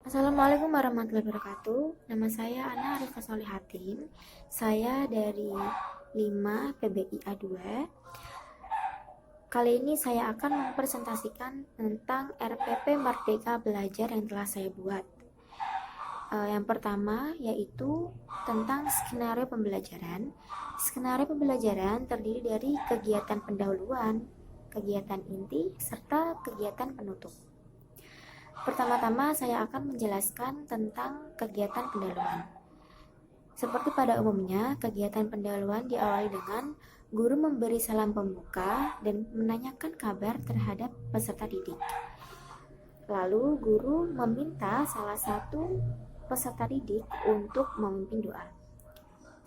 Assalamualaikum warahmatullahi wabarakatuh. Nama saya Ana Arifah Solihatin. Saya dari 5 PBI A2. Kali ini saya akan mempresentasikan tentang RPP Merdeka Belajar yang telah saya buat. Yang pertama yaitu tentang skenario pembelajaran. Skenario pembelajaran terdiri dari kegiatan pendahuluan, kegiatan inti, serta kegiatan penutup. Pertama-tama saya akan menjelaskan tentang kegiatan pendahuluan. Seperti pada umumnya, kegiatan pendahuluan diawali dengan guru memberi salam pembuka dan menanyakan kabar terhadap peserta didik. Lalu guru meminta salah satu peserta didik untuk memimpin doa.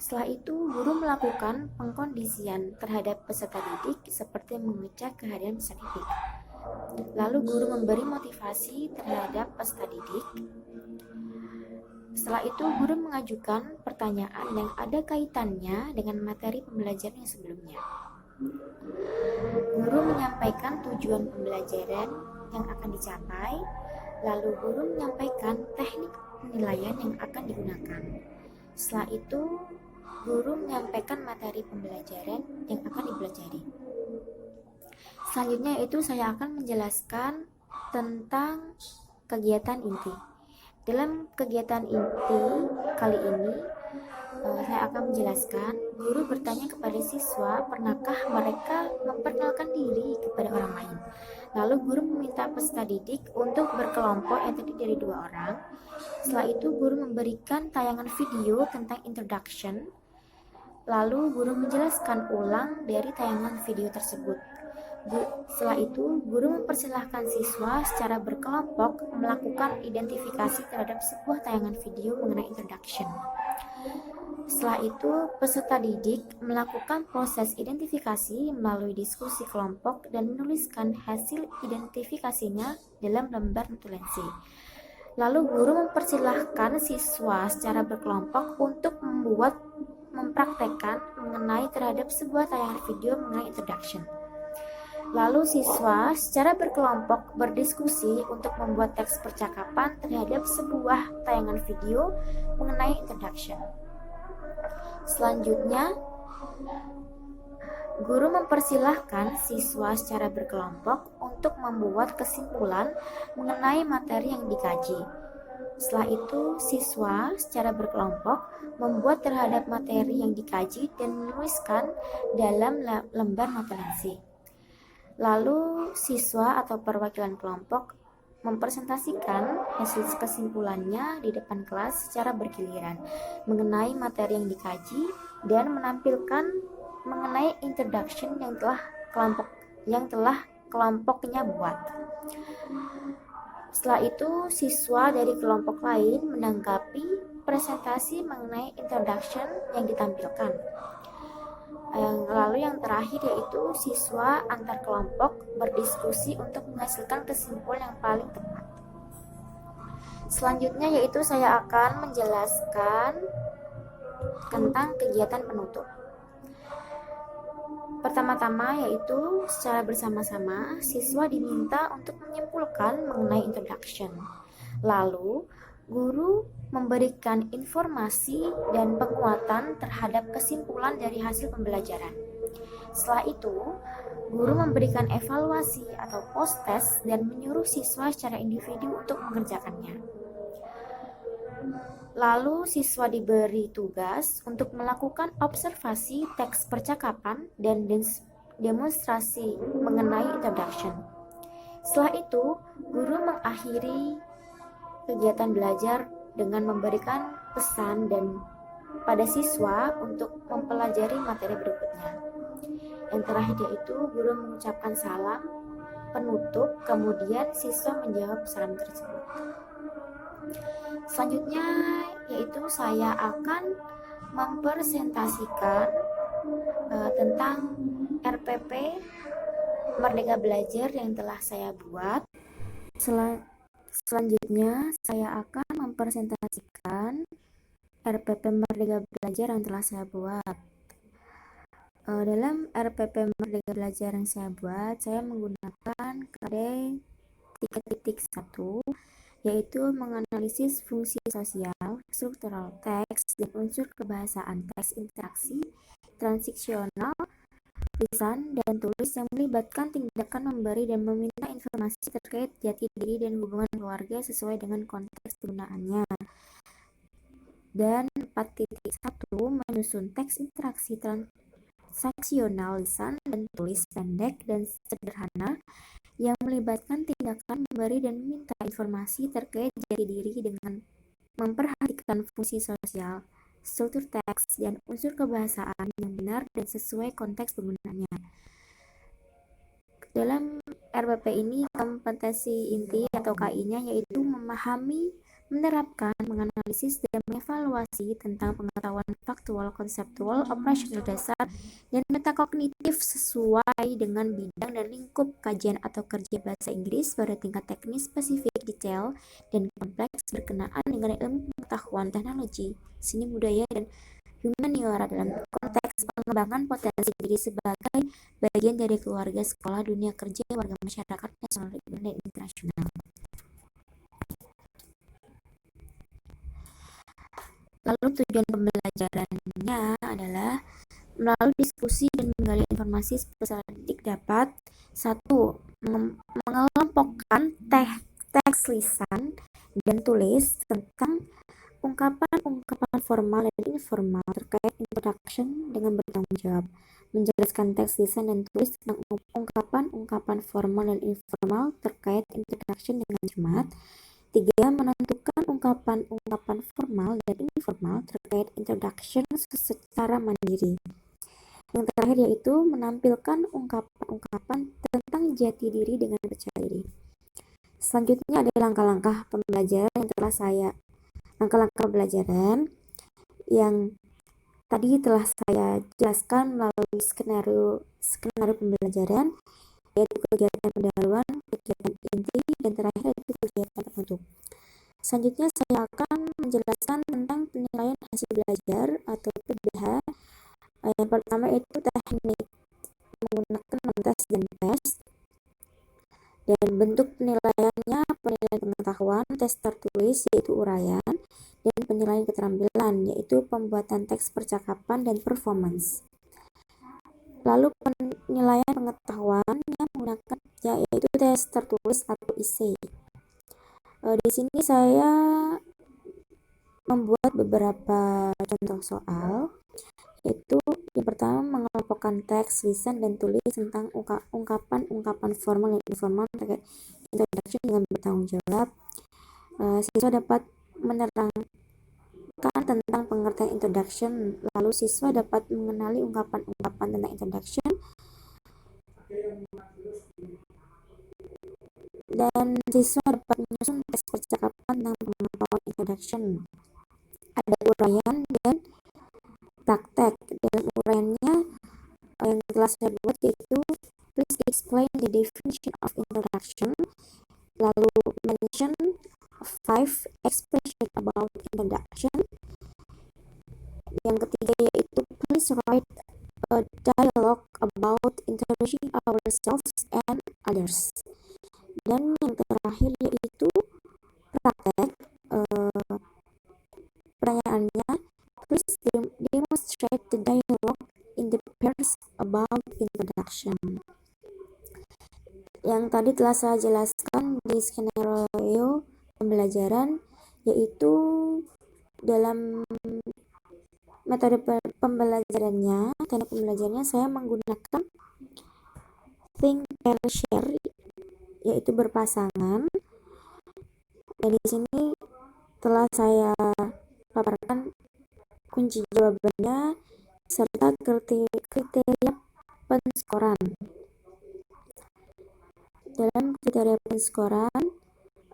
Setelah itu, guru melakukan pengkondisian terhadap peserta didik seperti mengecek kehadiran peserta didik. Lalu guru memberi motivasi terhadap peserta didik. Setelah itu, guru mengajukan pertanyaan yang ada kaitannya dengan materi pembelajaran yang sebelumnya. Guru menyampaikan tujuan pembelajaran yang akan dicapai, lalu guru menyampaikan teknik penilaian yang akan digunakan. Setelah itu, guru menyampaikan materi pembelajaran yang akan dipelajari. Selanjutnya itu saya akan menjelaskan tentang kegiatan inti. Dalam kegiatan inti kali ini, saya akan menjelaskan guru bertanya kepada siswa, pernahkah mereka memperkenalkan diri kepada orang lain. Lalu guru meminta peserta didik untuk berkelompok yang terdiri dari 2 orang. Setelah itu guru memberikan tayangan video tentang introduction. Lalu guru menjelaskan ulang dari tayangan video tersebut. Setelah itu, guru mempersilahkan siswa secara berkelompok melakukan identifikasi terhadap sebuah tayangan video mengenai introduction. Setelah itu, peserta didik melakukan proses identifikasi melalui diskusi kelompok dan menuliskan hasil identifikasinya dalam lembar notulensi. Lalu guru mempersilahkan siswa secara berkelompok untuk mempraktekkan mengenai terhadap sebuah tayangan video mengenai introduction. Lalu siswa secara berkelompok berdiskusi untuk membuat teks percakapan terhadap sebuah tayangan video mengenai introduction. Selanjutnya, guru mempersilahkan siswa secara berkelompok untuk membuat kesimpulan mengenai materi yang dikaji. Setelah itu, siswa secara berkelompok membuat terhadap materi yang dikaji dan menuliskan dalam lembar notulensi. Lalu siswa atau perwakilan kelompok mempresentasikan hasil kesimpulannya di depan kelas secara bergiliran mengenai materi yang dikaji dan menampilkan mengenai introduction yang telah kelompoknya buat. Setelah itu, siswa dari kelompok lain menanggapi presentasi mengenai introduction yang ditampilkan. Lalu yang terakhir yaitu siswa antar kelompok berdiskusi untuk menghasilkan kesimpulan yang paling tepat. Selanjutnya yaitu saya akan menjelaskan tentang kegiatan penutup. Pertama-tama yaitu secara bersama-sama siswa diminta untuk menyimpulkan mengenai introduction. Lalu guru memberikan informasi dan penguatan terhadap kesimpulan dari hasil pembelajaran. Setelah itu, guru memberikan evaluasi atau post-test dan menyuruh siswa secara individu untuk mengerjakannya. Lalu siswa diberi tugas untuk melakukan observasi teks percakapan dan demonstrasi mengenai introduction. Setelah itu, guru mengakhiri kegiatan belajar dengan memberikan pesan dan pada siswa untuk mempelajari materi berikutnya. Yang terakhir yaitu guru mengucapkan salam penutup, kemudian siswa menjawab salam tersebut. Selanjutnya yaitu saya akan mempresentasikan tentang RPP Merdeka Belajar yang telah saya buat. Selanjutnya saya akan mempresentasikan RPP Merdeka Belajar yang telah saya buat. Dalam RPP Merdeka Belajar yang saya buat, saya menggunakan KD 3.1 yaitu menganalisis fungsi sosial, struktural teks, dan unsur kebahasaan teks interaksi, transisional, lisan, dan tulis yang melibatkan tindakan memberi dan meminta informasi terkait jati diri dan hubungan keluarga sesuai dengan konteks penggunaannya. Dan 4.1 menyusun teks interaksi transaksional lisan dan tulis pendek dan sederhana yang melibatkan tindakan memberi dan meminta informasi terkait jati diri dengan memperhatikan fungsi sosial, struktur teks, dan unsur kebahasaan yang benar dan sesuai konteks penggunaannya. Dalam RPP ini, kompetensi inti atau KI-nya yaitu memahami, menerapkan, menganalisis, dan mengevaluasi tentang pengetahuan faktual, konseptual, operasional dasar, dan metakognitif sesuai dengan bidang dan lingkup kajian atau kerja bahasa Inggris pada tingkat teknis, spesifik, detail, dan kompleks berkenaan dengan ilmu pengetahuan, teknologi, seni budaya, dan humaniora dalam konteks pengembangan potensi diri sebagai bagian dari keluarga, sekolah, dunia kerja, warga masyarakat, nasional, regional, dan internasional. Lalu tujuan pembelajarannya adalah melalui diskusi dan menggali informasi peserta didik dapat 1. Mengelompokkan teks lisan dan tulis tentang ungkapan-ungkapan formal dan informal terkait introduction dengan bertanggung jawab, menjelaskan teks lisan dan tulis tentang ungkapan-ungkapan formal dan informal terkait introduction dengan cermat. 3. Menentukan ungkapan-ungkapan formal dan informal terkait introduction secara mandiri. Yang terakhir yaitu menampilkan ungkapan-ungkapan tentang jati diri dengan percaya diri. Selanjutnya ada langkah-langkah pembelajaran yang tadi telah saya jelaskan melalui skenario pembelajaran, yaitu kegiatan pendahuluan, kegiatan inti, dan terakhir yaitu kegiatan terbentuk. Selanjutnya saya akan menjelaskan tentang penilaian hasil belajar atau PBH. Yang pertama itu teknik menggunakan tes dan tes, dan bentuk penilaiannya penilaian pengetahuan, tes tertulis yaitu uraian, dan penilaian keterampilan yaitu pembuatan teks percakapan dan performance. Lalu penilaian pengetahuan yang menggunakan yaitu tes tertulis atau IC. Di sini saya membuat beberapa contoh soal, yaitu yang pertama mengelompokkan teks lisan dan tulis tentang ungkapan-ungkapan formal dan informal terkait introduction dengan bertanggung jawab. Siswa dapat menerangkan tentang pengertian introduction, lalu siswa dapat mengenali ungkapan-ungkapan tentang introduction, dan siswa dapat menyusun teks percakapan tentang pengetahuan introduction. Ada uraian dan praktek. Dalam uraiannya yang telah saya buat yaitu please explain the definition of introduction, lalu mention 5 expression about introduction. Yang ketiga yaitu please write a dialogue about introducing ourselves and others. Dan yang terakhir yaitu praktek. Pertanyaannya, please demonstrate the dialogue in the pairs about introduction. Yang tadi telah saya jelaskan di skenario pembelajaran, yaitu dalam metode pembelajarannya, teknik pembelajarannya saya menggunakan think, pair, share, yaitu berpasangan. Dan di sini telah saya paparkan kunci jawabannya serta kriteria penskoran. Dalam kriteria penskoran,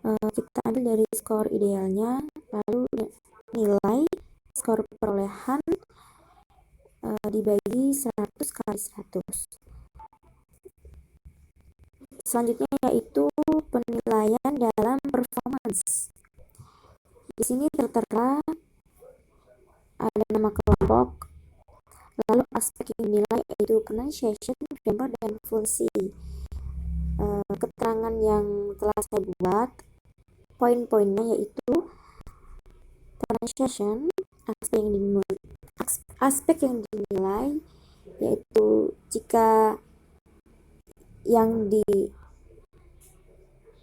kita ambil dari skor idealnya, lalu nilai skor perolehan dibagi 100 kali 100. Selanjutnya yaitu penilaian dalam performance. Di sini tertera ada nama kelompok, lalu aspek yang dinilai yaitu pronunciation, grammar, dan fungsi. Keterangan yang telah saya buat poin-poinnya yaitu pronunciation, aspek yang dinilai yaitu yang di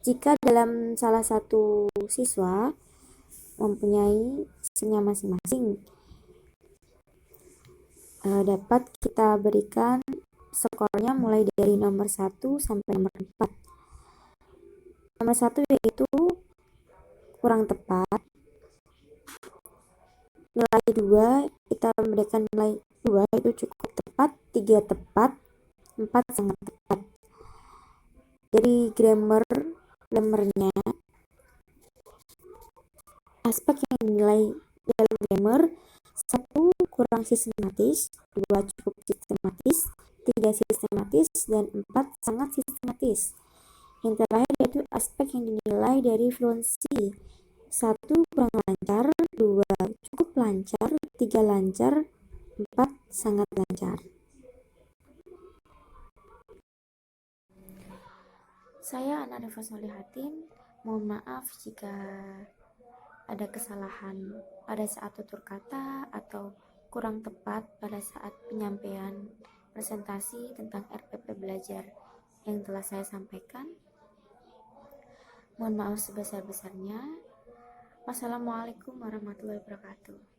jika dalam salah satu siswa mempunyai skill masing-masing, dapat kita berikan skornya mulai dari nomor 1 sampai nomor 4. Nomor 1 yaitu kurang tepat, nilai 2 kita memberikan nilai 2 itu cukup tepat, 3 tepat, 4 sangat tepat. Dari grammarnya, aspek yang dinilai dalam grammar: 1 kurang sistematis, 2 cukup sistematis, 3 sistematis, dan 4 sangat sistematis. Yang terakhir yaitu aspek yang dinilai dari fluency: 1 kurang lancar, 2 cukup lancar, 3 lancar, 4 sangat lancar. Saya Ana Rifa Solihatin, mohon maaf jika ada kesalahan pada saat tutur kata atau kurang tepat pada saat penyampaian presentasi tentang RPP belajar yang telah saya sampaikan. Mohon maaf sebesar-besarnya. Wassalamualaikum warahmatullahi wabarakatuh.